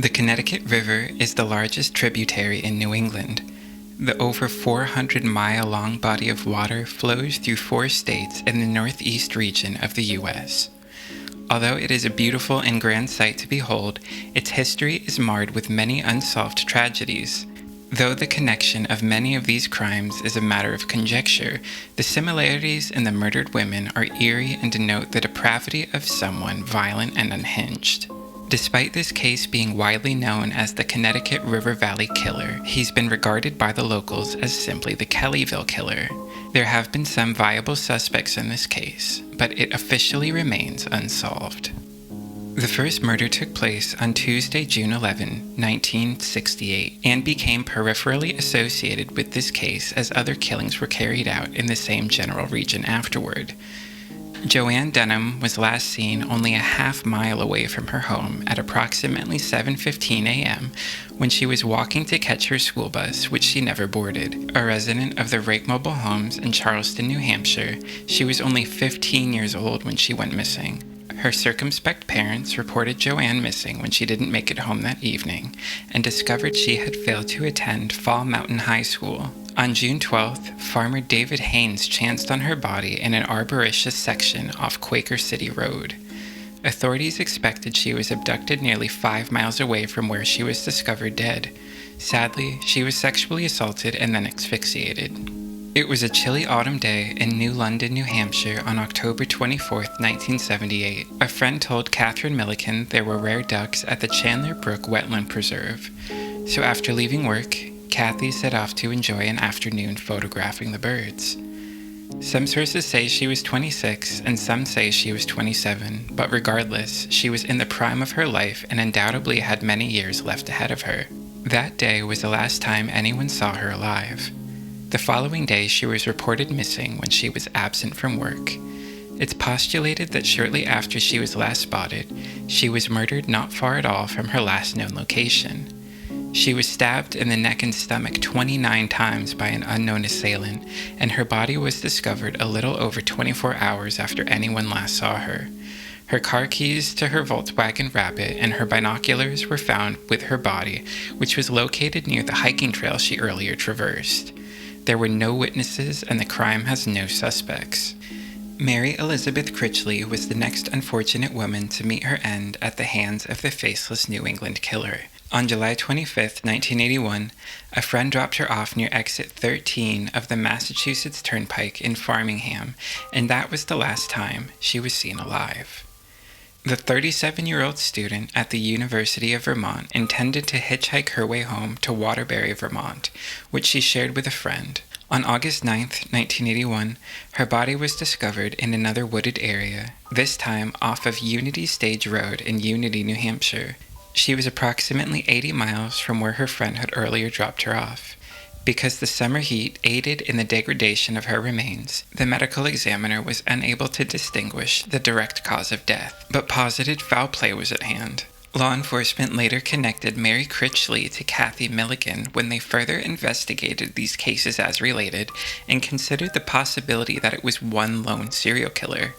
The Connecticut River is the largest tributary in New England. The over 400-mile-long body of water flows through 4 states in the northeast region of the U.S. Although it is a beautiful and grand sight to behold, its history is marred with many unsolved tragedies. Though the connection of many of these crimes is a matter of conjecture, the similarities in the murdered women are eerie and denote the depravity of someone violent and unhinged. Despite this case being widely known as the Connecticut River Valley Killer, he's been regarded by the locals as simply the Kellyville Killer. There have been some viable suspects in this case, but it officially remains unsolved. The first murder took place on Tuesday, June 11, 1968, and became peripherally associated with this case as other killings were carried out in the same general region afterward. Joanne Dunham was last seen only a half-mile away from her home at approximately 7:15 a.m. when she was walking to catch her school bus, which she never boarded. A resident of the Rake Mobile Homes in Charleston, New Hampshire, she was only 15 years old when she went missing. Her circumspect parents reported Joanne missing when she didn't make it home that evening and discovered she had failed to attend Fall Mountain High School. On June 12th, farmer David Haynes chanced on her body in an arborescent section off Quaker City Road. Authorities expected she was abducted nearly 5 miles away from where she was discovered dead. Sadly, she was sexually assaulted and then asphyxiated. It was a chilly autumn day in New London, New Hampshire on October 24, 1978. A friend told Catherine Milliken there were rare ducks at the Chandler Brook Wetland Preserve. So after leaving work, Kathy set off to enjoy an afternoon photographing the birds. Some sources say she was 26 and some say she was 27, but regardless, she was in the prime of her life and undoubtedly had many years left ahead of her. That day was the last time anyone saw her alive. The following day, she was reported missing when she was absent from work. It's postulated that shortly after she was last spotted, she was murdered not far at all from her last known location. She was stabbed in the neck and stomach 29 times by an unknown assailant, and her body was discovered a little over 24 hours after anyone last saw her. Her car keys to her Volkswagen Rabbit and her binoculars were found with her body, which was located near the hiking trail she earlier traversed. There were no witnesses, and the crime has no suspects. Mary Elizabeth Critchley was the next unfortunate woman to meet her end at the hands of the faceless New England killer. On July 25, 1981, a friend dropped her off near exit 13 of the Massachusetts Turnpike in Framingham, and that was the last time she was seen alive. The 37-year-old student at the University of Vermont intended to hitchhike her way home to Waterbury, Vermont, which she shared with a friend. On August 9, 1981, her body was discovered in another wooded area, this time off of Unity Stage Road in Unity, New Hampshire. She was approximately 80 miles from where her friend had earlier dropped her off. Because the summer heat aided in the degradation of her remains, the medical examiner was unable to distinguish the direct cause of death, but posited foul play was at hand. Law enforcement later connected Mary Critchley to Kathy Milliken when they further investigated these cases as related and considered the possibility that it was one lone serial killer.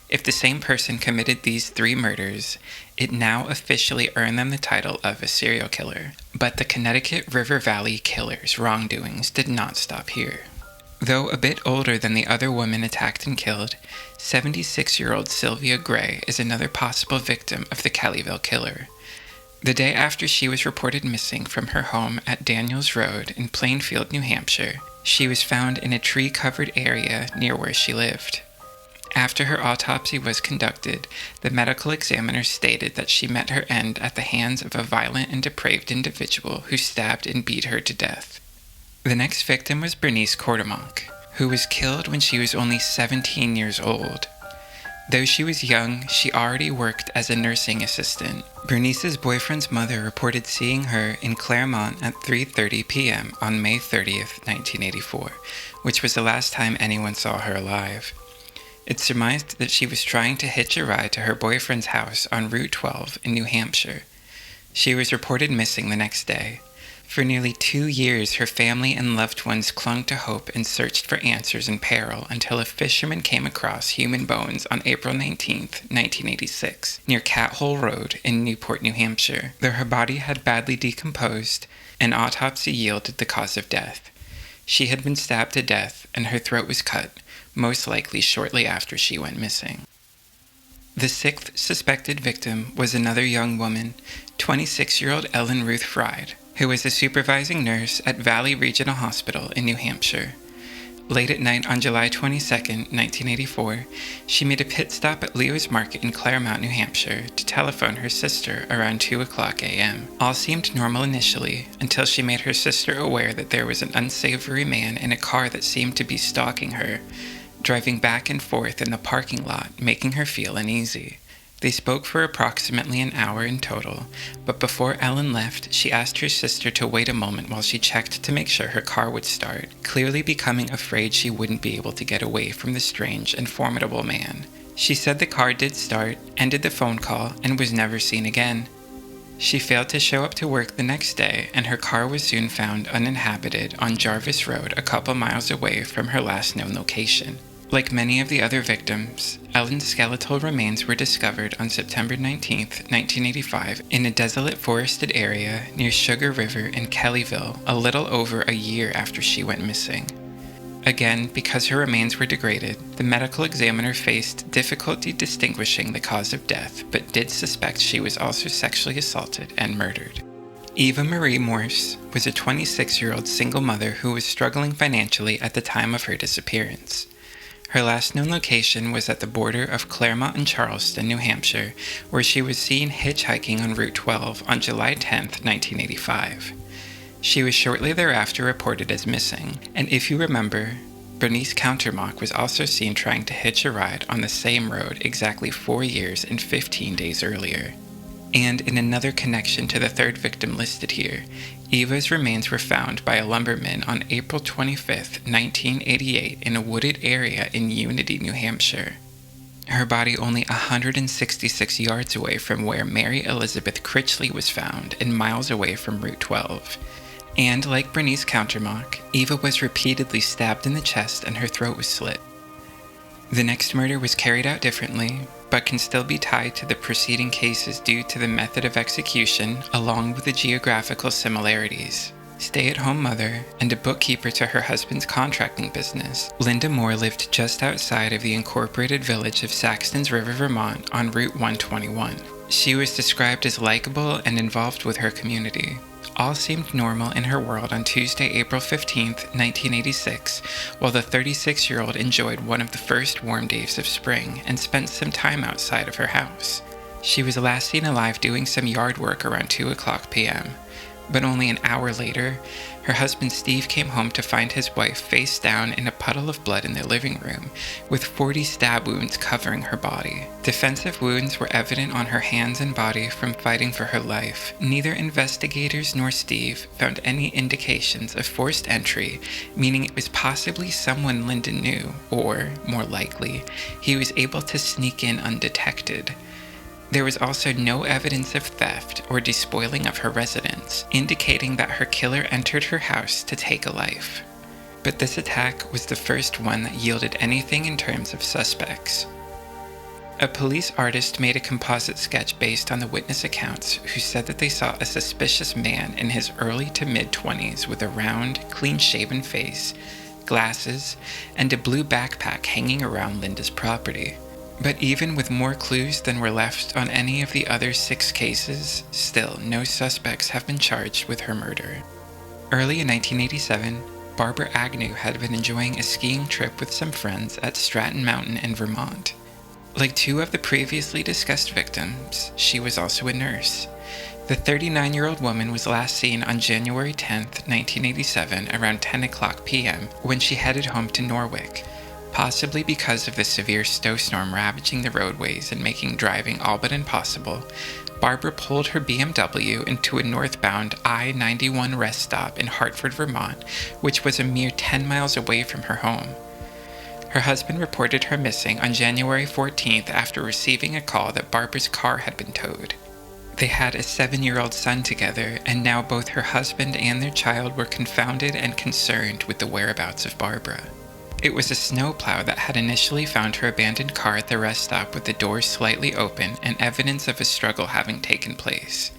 If the same person committed these 3 murders, it now officially earned them the title of a serial killer. But the Connecticut River Valley Killer's wrongdoings did not stop here. Though a bit older than the other women attacked and killed, 76-year-old Sylvia Gray is another possible victim of the Kellyville Killer. The day after she was reported missing from her home at Daniels Road in Plainfield, New Hampshire, she was found in a tree-covered area near where she lived. After her autopsy was conducted, the medical examiner stated that she met her end at the hands of a violent and depraved individual who stabbed and beat her to death. The next victim was Bernice Cordemonk, who was killed when she was only 17 years old. Though she was young, she already worked as a nursing assistant. Bernice's boyfriend's mother reported seeing her in Claremont at 3:30 p.m. on May 30th, 1984, which was the last time anyone saw her alive. It's surmised that she was trying to hitch a ride to her boyfriend's house on Route 12 in New Hampshire. She was reported missing the next day. For nearly 2 years, her family and loved ones clung to hope and searched for answers in peril until a fisherman came across human bones on April 19, 1986, near Cat Hole Road in Newport, New Hampshire. Though her body had badly decomposed, an autopsy yielded the cause of death. She had been stabbed to death, and her throat was cut, most likely shortly after she went missing. The sixth suspected victim was another young woman, 26-year-old Ellen Ruth Fried, who was a supervising nurse at Valley Regional Hospital in New Hampshire. Late at night on July 22, 1984, she made a pit stop at Leo's Market in Claremont, New Hampshire, to telephone her sister around 2:00 a.m. All seemed normal initially, until she made her sister aware that there was an unsavory man in a car that seemed to be stalking her, driving back and forth in the parking lot, making her feel uneasy. They spoke for approximately an hour in total, but before Ellen left, she asked her sister to wait a moment while she checked to make sure her car would start, clearly becoming afraid she wouldn't be able to get away from the strange and formidable man. She said the car did start, ended the phone call, and was never seen again. She failed to show up to work the next day, and her car was soon found uninhabited on Jarvis Road a couple miles away from her last known location. Like many of the other victims, Ellen's skeletal remains were discovered on September 19, 1985, in a desolate forested area near Sugar River in Kellyville, a little over a year after she went missing. Again, because her remains were degraded, the medical examiner faced difficulty distinguishing the cause of death, but did suspect she was also sexually assaulted and murdered. Eva Marie Morse was a 26-year-old single mother who was struggling financially at the time of her disappearance. Her last known location was at the border of Claremont and Charleston, New Hampshire, where she was seen hitchhiking on Route 12 on July 10, 1985. She was shortly thereafter reported as missing, and if you remember, Bernice Countermock was also seen trying to hitch a ride on the same road exactly 4 years and 15 days earlier. And in another connection to the third victim listed here, Eva's remains were found by a lumberman on April 25, 1988, in a wooded area in Unity, New Hampshire. Her body only 166 yards away from where Mary Elizabeth Critchley was found and miles away from Route 12. And like Bernice Countermock, Eva was repeatedly stabbed in the chest and her throat was slit. The next murder was carried out differently, but can still be tied to the preceding cases due to the method of execution along with the geographical similarities. Stay-at-home mother and a bookkeeper to her husband's contracting business, Linda Moore lived just outside of the incorporated village of Saxtons River, Vermont on Route 121. She was described as likable and involved with her community. All seemed normal in her world on Tuesday, April 15, 1986, while the 36-year-old enjoyed one of the first warm days of spring and spent some time outside of her house. She was last seen alive doing some yard work around 2:00 p.m., but only an hour later, her husband Steve came home to find his wife face down in a puddle of blood in their living room, with 40 stab wounds covering her body. Defensive wounds were evident on her hands and body from fighting for her life. Neither investigators nor Steve found any indications of forced entry, meaning it was possibly someone Linda knew, or, more likely, he was able to sneak in undetected. There was also no evidence of theft or despoiling of her residence, indicating that her killer entered her house to take a life. But this attack was the first one that yielded anything in terms of suspects. A police artist made a composite sketch based on the witness accounts who said that they saw a suspicious man in his early to mid-20s with a round, clean-shaven face, glasses, and a blue backpack hanging around Linda's property. But even with more clues than were left on any of the other 6 cases, still no suspects have been charged with her murder. Early in 1987, Barbara Agnew had been enjoying a skiing trip with some friends at Stratton Mountain in Vermont. Like 2 of the previously discussed victims, she was also a nurse. The 39-year-old woman was last seen on January 10, 1987, around 10:00 p.m. when she headed home to Norwich. Possibly because of the severe snowstorm ravaging the roadways and making driving all but impossible, Barbara pulled her BMW into a northbound I-91 rest stop in Hartford, Vermont, which was a mere 10 miles away from her home. Her husband reported her missing on January 14th after receiving a call that Barbara's car had been towed. They had a 7-year-old son together, and now both her husband and their child were confounded and concerned with the whereabouts of Barbara. It was a snowplow that had initially found her abandoned car at the rest stop with the door slightly open and evidence of a struggle having taken place.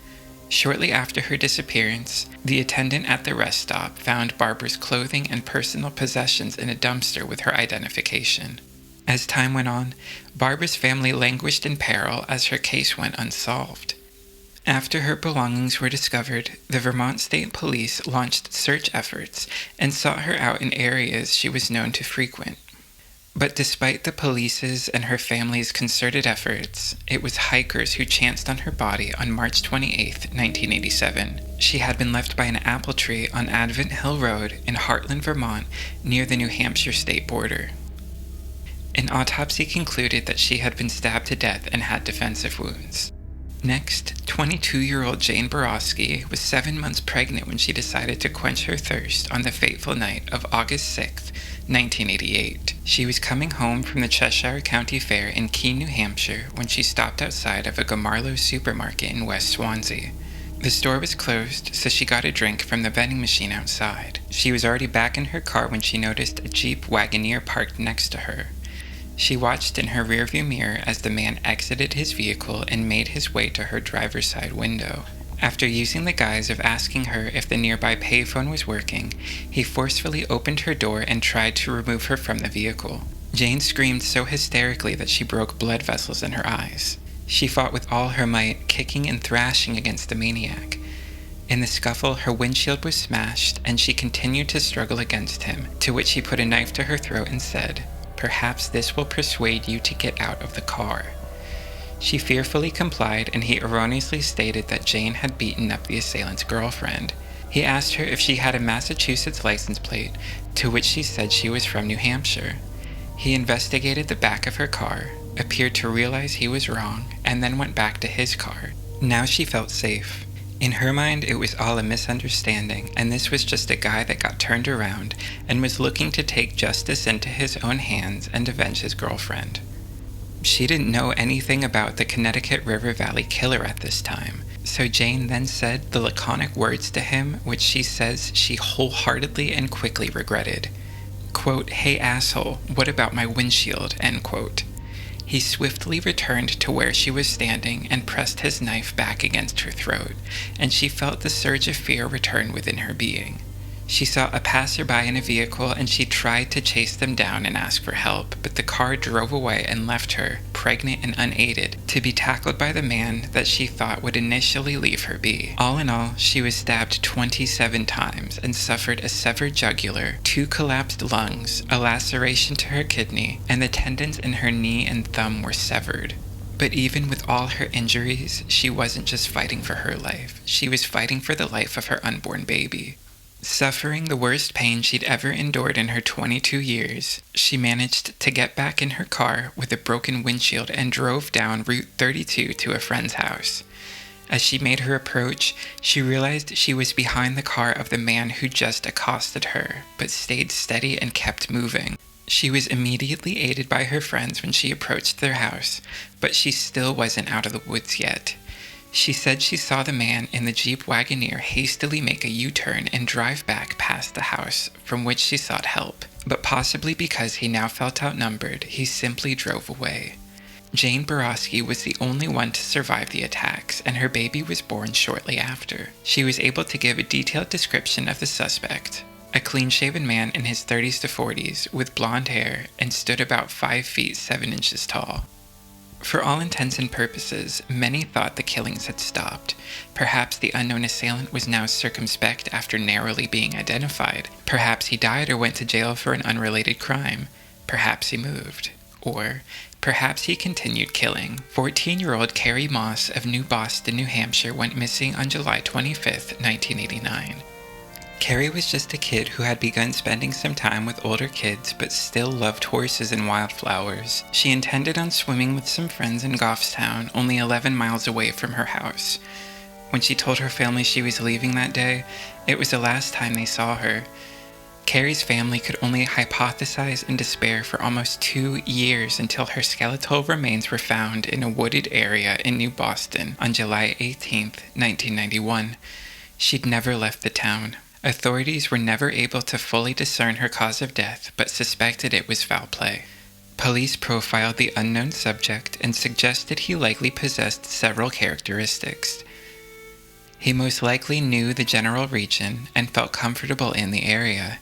Shortly after her disappearance, the attendant at the rest stop found Barbara's clothing and personal possessions in a dumpster with her identification. As time went on, Barbara's family languished in peril as her case went unsolved. After her belongings were discovered, the Vermont State Police launched search efforts and sought her out in areas she was known to frequent. But despite the police's and her family's concerted efforts, it was hikers who chanced on her body on March 28, 1987. She had been left by an apple tree on Advent Hill Road in Hartland, Vermont, near the New Hampshire state border. An autopsy concluded that she had been stabbed to death and had defensive wounds. Next, 22-year-old Jane Borowski was 7 months pregnant when she decided to quench her thirst on the fateful night of August 6, 1988. She was coming home from the Cheshire County Fair in Keene, New Hampshire, when she stopped outside of a Gomarlo supermarket in West Swansea. The store was closed, so she got a drink from the vending machine outside. She was already back in her car when she noticed a Jeep Wagoneer parked next to her. She watched in her rearview mirror as the man exited his vehicle and made his way to her driver's side window. After using the guise of asking her if the nearby payphone was working, he forcefully opened her door and tried to remove her from the vehicle. Jane screamed so hysterically that she broke blood vessels in her eyes. She fought with all her might, kicking and thrashing against the maniac. In the scuffle, her windshield was smashed, and she continued to struggle against him, to which he put a knife to her throat and said, "Perhaps this will persuade you to get out of the car." She fearfully complied, and he erroneously stated that Jane had beaten up the assailant's girlfriend. He asked her if she had a Massachusetts license plate, to which she said she was from New Hampshire. He investigated the back of her car, appeared to realize he was wrong, and then went back to his car. Now she felt safe. In her mind, it was all a misunderstanding, and this was just a guy that got turned around and was looking to take justice into his own hands and avenge his girlfriend. She didn't know anything about the Connecticut River Valley Killer at this time, so Jane then said the laconic words to him which she says she wholeheartedly and quickly regretted. Quote, "Hey asshole, what about my windshield?" End quote. He swiftly returned to where she was standing and pressed his knife back against her throat, and she felt the surge of fear return within her being. She saw a passerby in a vehicle, and she tried to chase them down and ask for help, but the car drove away and left her, pregnant and unaided, to be tackled by the man that she thought would initially leave her be. All in all, she was stabbed 27 times and suffered a severed jugular, 2 collapsed lungs, a laceration to her kidney, and the tendons in her knee and thumb were severed. But even with all her injuries, she wasn't just fighting for her life. She was fighting for the life of her unborn baby. Suffering the worst pain she'd ever endured in her 22 years, she managed to get back in her car with a broken windshield and drove down Route 32 to a friend's house. As she made her approach, she realized she was behind the car of the man who just accosted her, but stayed steady and kept moving. She was immediately aided by her friends when she approached their house, but she still wasn't out of the woods yet. She said she saw the man in the Jeep Wagoneer hastily make a U-turn and drive back past the house from which she sought help, but possibly because he now felt outnumbered, he simply drove away. Jane Borowski was the only one to survive the attacks, and her baby was born shortly after. She was able to give a detailed description of the suspect, a clean-shaven man in his 30s to 40s with blonde hair and stood about 5 feet 7 inches tall. For all intents and purposes, many thought the killings had stopped. Perhaps the unknown assailant was now circumspect after narrowly being identified. Perhaps he died or went to jail for an unrelated crime. Perhaps he moved. Or perhaps he continued killing. 14-year-old Carrie Moss of New Boston, New Hampshire went missing on July 25, 1989. Carrie was just a kid who had begun spending some time with older kids but still loved horses and wildflowers. She intended on swimming with some friends in Goffstown, only 11 miles away from her house. When she told her family she was leaving that day, it was the last time they saw her. Carrie's family could only hypothesize in despair for almost 2 years until her skeletal remains were found in a wooded area in New Boston on July 18, 1991. She'd never left the town. Authorities were never able to fully discern her cause of death, but suspected it was foul play. Police profiled the unknown subject and suggested he likely possessed several characteristics. He most likely knew the general region and felt comfortable in the area.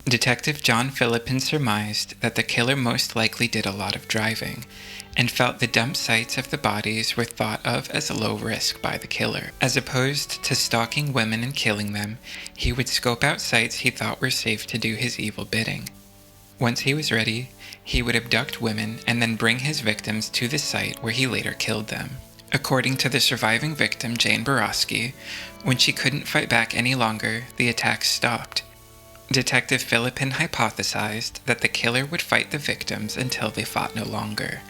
Detective John Philippin surmised that the killer most likely did a lot of driving, and felt the dump sites of the bodies were thought of as low risk by the killer. As opposed to stalking women and killing them, he would scope out sites he thought were safe to do his evil bidding. Once he was ready, he would abduct women and then bring his victims to the site where he later killed them. According to the surviving victim, Jane Borowski, when she couldn't fight back any longer, the attacks stopped. Detective Philippin hypothesized that the killer would fight the victims until they fought no longer.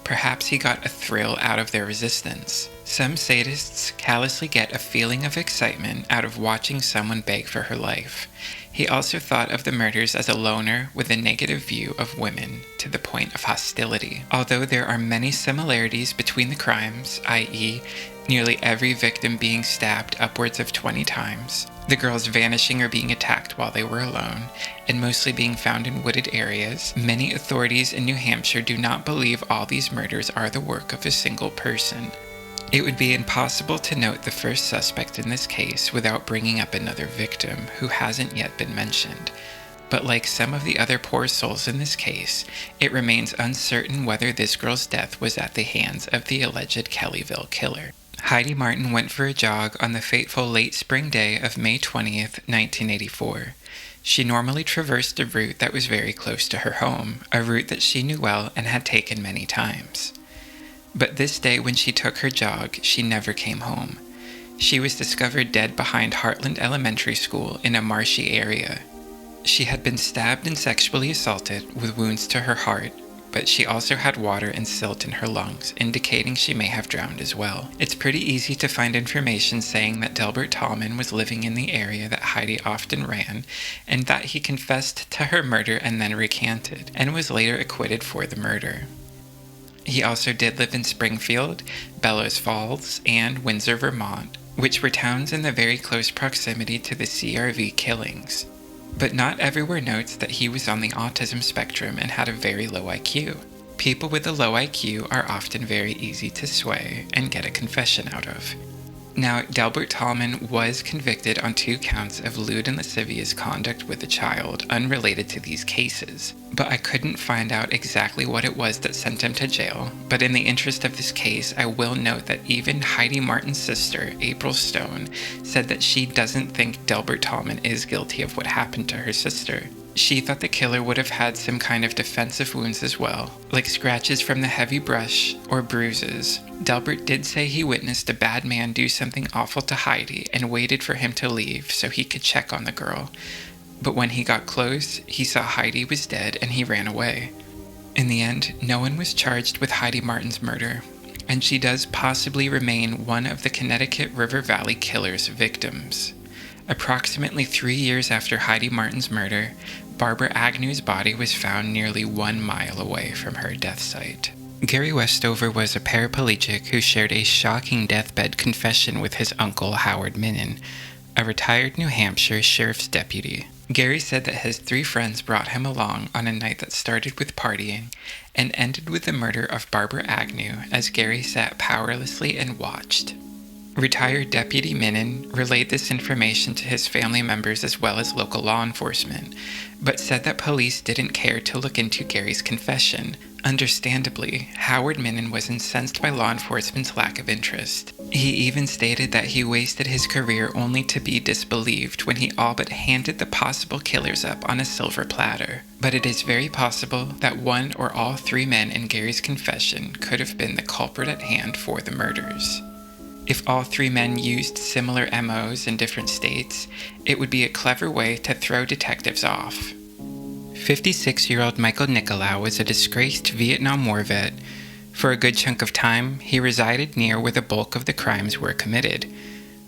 Perhaps he got a thrill out of their resistance. Some sadists callously get a feeling of excitement out of watching someone beg for her life. He also thought of the murders as a loner with a negative view of women to the point of hostility. Although there are many similarities between the crimes, i.e., nearly every victim being stabbed upwards of 20 times, the girls vanishing or being attacked while they were alone, and mostly being found in wooded areas, many authorities in New Hampshire do not believe all these murders are the work of a single person. It would be impossible to note the first suspect in this case without bringing up another victim who hasn't yet been mentioned. But like some of the other poor souls in this case, it remains uncertain whether this girl's death was at the hands of the alleged Kellyville killer. Heidi Martin went for a jog on the fateful late spring day of May 20th, 1984. She normally traversed a route that was very close to her home, a route that she knew well and had taken many times. But this day when she took her jog, she never came home. She was discovered dead behind Heartland Elementary School in a marshy area. She had been stabbed and sexually assaulted with wounds to her heart, but she also had water and silt in her lungs, indicating she may have drowned as well. It's pretty easy to find information saying that Delbert Tallman was living in the area that Heidi often ran, and that he confessed to her murder and then recanted, and was later acquitted for the murder. He also did live in Springfield, Bellows Falls, and Windsor, Vermont, which were towns in the very close proximity to the CRV killings. But not everywhere notes that he was on the autism spectrum and had a very low IQ. People with a low IQ are often very easy to sway and get a confession out of. Now, Delbert Tallman was convicted on 2 counts of lewd and lascivious conduct with a child unrelated to these cases, but I couldn't find out exactly what it was that sent him to jail. But in the interest of this case, I will note that even Heidi Martin's sister, April Stone, said that she doesn't think Delbert Tallman is guilty of what happened to her sister. She thought the killer would have had some kind of defensive wounds as well, like scratches from the heavy brush or bruises. Delbert did say he witnessed a bad man do something awful to Heidi and waited for him to leave so he could check on the girl. But when he got close, he saw Heidi was dead and he ran away. In the end, no one was charged with Heidi Martin's murder, and she does possibly remain one of the Connecticut River Valley Killer's victims. Approximately 3 years after Heidi Martin's murder, Barbara Agnew's body was found nearly 1 mile away from her death site. Gary Westover was a paraplegic who shared a shocking deathbed confession with his uncle Howard Minnan, a retired New Hampshire sheriff's deputy. Gary said that his 3 friends brought him along on a night that started with partying and ended with the murder of Barbara Agnew as Gary sat powerlessly and watched. Retired Deputy Minnan relayed this information to his family members as well as local law enforcement, but said that police didn't care to look into Gary's confession. Understandably, Howard Minnan was incensed by law enforcement's lack of interest. He even stated that he wasted his career only to be disbelieved when he all but handed the possible killers up on a silver platter. But it is very possible that one or all 3 men in Gary's confession could have been the culprit at hand for the murders. If all 3 men used similar MOs in different states, it would be a clever way to throw detectives off. 56-year-old Michael Nicolau was a disgraced Vietnam War vet. For a good chunk of time, he resided near where the bulk of the crimes were committed.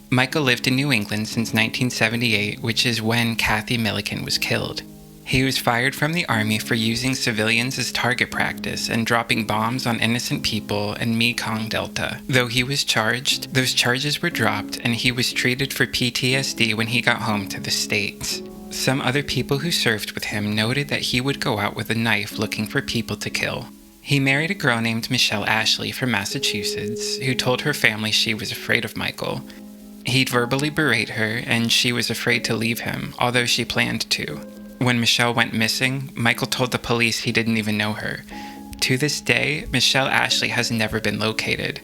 Michael lived in New England since 1978, which is when Kathy Milliken was killed. He was fired from the army for using civilians as target practice and dropping bombs on innocent people in Mekong Delta. Though he was charged, those charges were dropped and he was treated for PTSD when he got home to the States. Some other people who served with him noted that he would go out with a knife looking for people to kill. He married a girl named Michelle Ashley from Massachusetts, who told her family she was afraid of Michael. He'd verbally berate her, and she was afraid to leave him, although she planned to. When Michelle went missing, Michael told the police he didn't even know her. To this day, Michelle Ashley has never been located.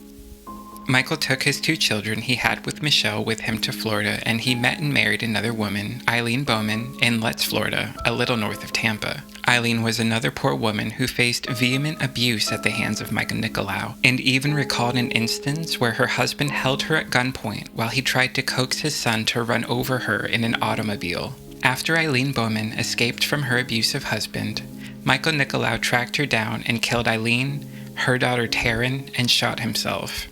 Michael took his 2 children he had with Michelle with him to Florida, and he met and married another woman, Eileen Bowman, in Letts, Florida, a little north of Tampa. Eileen was another poor woman who faced vehement abuse at the hands of Michael Nicolau, and even recalled an instance where her husband held her at gunpoint while he tried to coax his son to run over her in an automobile. After Eileen Bowman escaped from her abusive husband, Michael Nicolau tracked her down and killed Eileen, her daughter Taryn, and shot himself.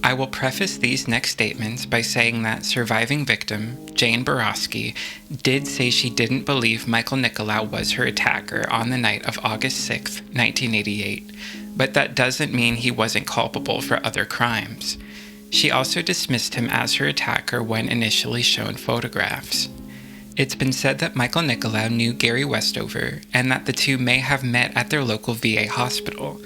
I will preface these next statements by saying that surviving victim, Jane Borowski, did say she didn't believe Michael Nicolau was her attacker on the night of August 6, 1988, but that doesn't mean he wasn't culpable for other crimes. She also dismissed him as her attacker when initially shown photographs. It's been said that Michael Nicolau knew Gary Westover and that the two may have met at their local VA hospital.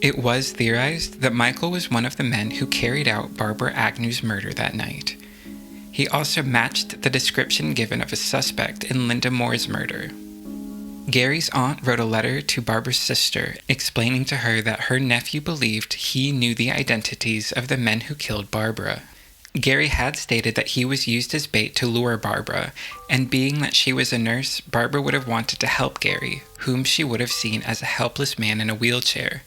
It was theorized that Michael was one of the men who carried out Barbara Agnew's murder that night. He also matched the description given of a suspect in Linda Moore's murder. Gary's aunt wrote a letter to Barbara's sister explaining to her that her nephew believed he knew the identities of the men who killed Barbara. Gary had stated that he was used as bait to lure Barbara, and being that she was a nurse, Barbara would have wanted to help Gary, whom she would have seen as a helpless man in a wheelchair.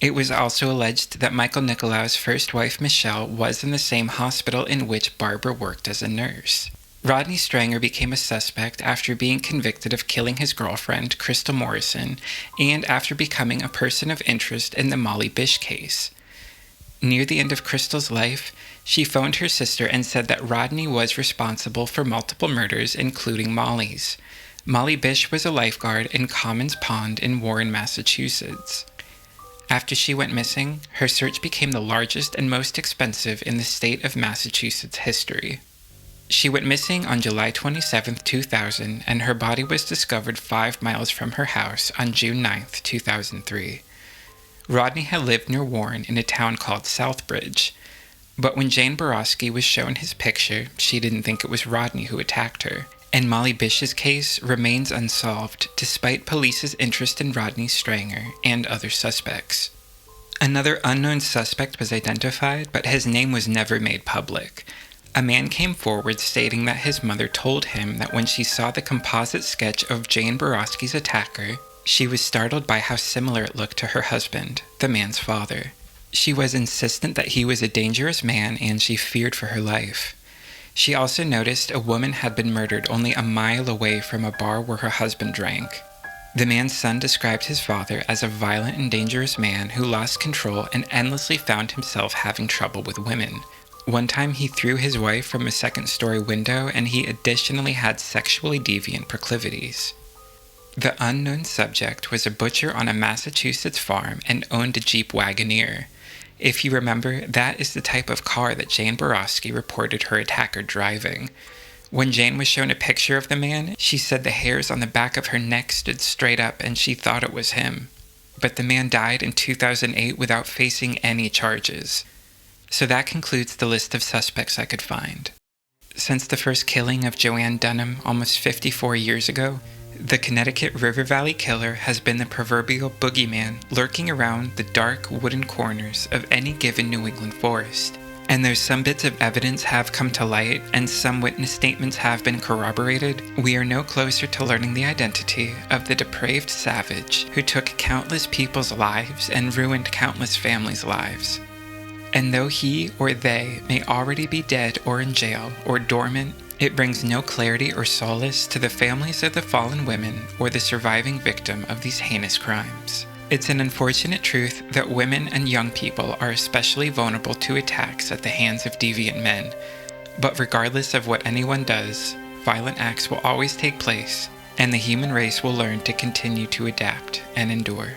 It was also alleged that Michael Nicolau's first wife, Michelle, was in the same hospital in which Barbara worked as a nurse. Rodney Stranger became a suspect after being convicted of killing his girlfriend, Crystal Morrison, and after becoming a person of interest in the Molly Bish case. Near the end of Crystal's life, she phoned her sister and said that Rodney was responsible for multiple murders, including Molly's. Molly Bish was a lifeguard in Commons Pond in Warren, Massachusetts. After she went missing, her search became the largest and most expensive in the state of Massachusetts history. She went missing on July 27, 2000, and her body was discovered 5 miles from her house on June 9, 2003. Rodney had lived near Warren in a town called Southbridge, but when Jane Borowski was shown his picture, she didn't think it was Rodney who attacked her, and Molly Bish's case remains unsolved despite police's interest in Rodney Stranger and other suspects. Another unknown suspect was identified, but his name was never made public. A man came forward stating that his mother told him that when she saw the composite sketch of Jane Borowski's attacker, she was startled by how similar it looked to her husband, the man's father. She was insistent that he was a dangerous man and she feared for her life. She also noticed a woman had been murdered only a mile away from a bar where her husband drank. The man's son described his father as a violent and dangerous man who lost control and endlessly found himself having trouble with women. One time he threw his wife from a second-story window, and he additionally had sexually deviant proclivities. The unknown subject was a butcher on a Massachusetts farm and owned a Jeep Wagoneer. If you remember, that is the type of car that Jane Borowski reported her attacker driving. When Jane was shown a picture of the man, she said the hairs on the back of her neck stood straight up and she thought it was him. But the man died in 2008 without facing any charges. So that concludes the list of suspects I could find. Since the first killing of Joanne Dunham almost 54 years ago, the Connecticut River Valley Killer has been the proverbial boogeyman lurking around the dark wooden corners of any given New England forest. And though some bits of evidence have come to light and some witness statements have been corroborated, we are no closer to learning the identity of the depraved savage who took countless people's lives and ruined countless families' lives. And though he or they may already be dead or in jail or dormant, it brings no clarity or solace to the families of the fallen women or the surviving victim of these heinous crimes. It's an unfortunate truth that women and young people are especially vulnerable to attacks at the hands of deviant men, but regardless of what anyone does, violent acts will always take place, and the human race will learn to continue to adapt and endure.